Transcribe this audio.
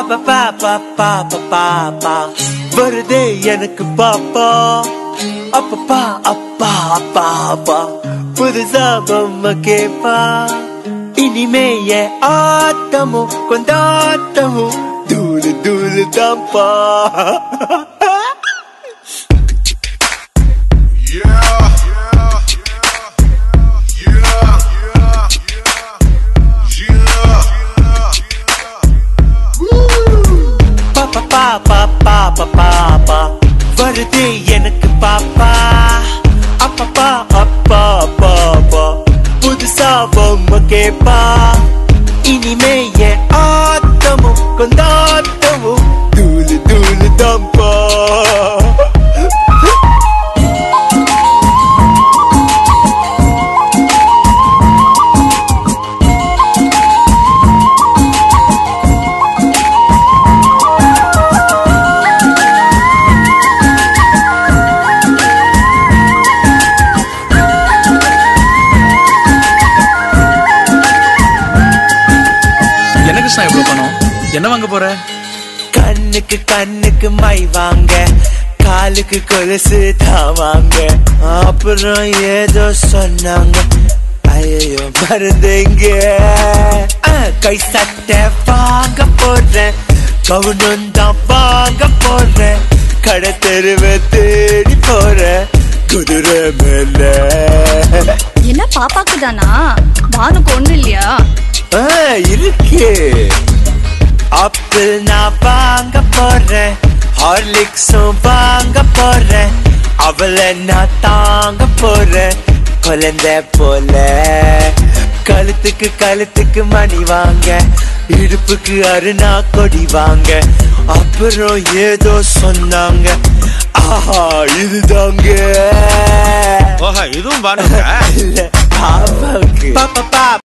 பாப்பா பாப்பா பாப்பா வருதே எனக்கு பாப்பா அப்பப்பா அப்பா அப்பா அப்பா புதுசா பொம்மை கேப்பா இனிமே என் ஆட்டமும் கொண்டாட்டமும் தூளு தூளு தான்ப்பா. பாப்பா பாப்பா பாப்பா வருது எனக்கு பாப்பா அப்பப்பா அப்பா பாப்பா புதுசா பொம்மை கேப்பா இனிமே என் ஆட்டமும் கொண்டாட்டமும் தூளு தூளு தான்ப்பா. என்ன வாங்க போற? கண்ணுக்கு கண்ணுக்கு மை வாங்க காலுக்கு கொலுசு தான் வாங்க அப்புறம் ஏதோ சொன்னாங்க ஐயோ மருந்துங்க. கை சட்டை வாங்க போடுறேன் கவுனும் தான் வாங்க போடுறேன் கடை தெருவை தேடி போறேன் குதிரை மேல. என்ன பாப்பாக்கு தானா? பானுக்கு ஒண்ணு இல்லையா? இருக்கு. ஆப்பிள் நான் வாங்க போறேன் ஹார்லிக்ஸும் வாங்க போறேன் அவளை நான் தாங்க போறேன் குழந்தை போல. கழுத்துக்கு கழுத்துக்கு மணி வாங்க இடுப்புக்கு அருணா கொடி வாங்க அப்புறம் ஏதோ சொன்னாங்க ஆஹா இதுதாங்க. இதுவும் பாப்பாவுக்கு பாப்பா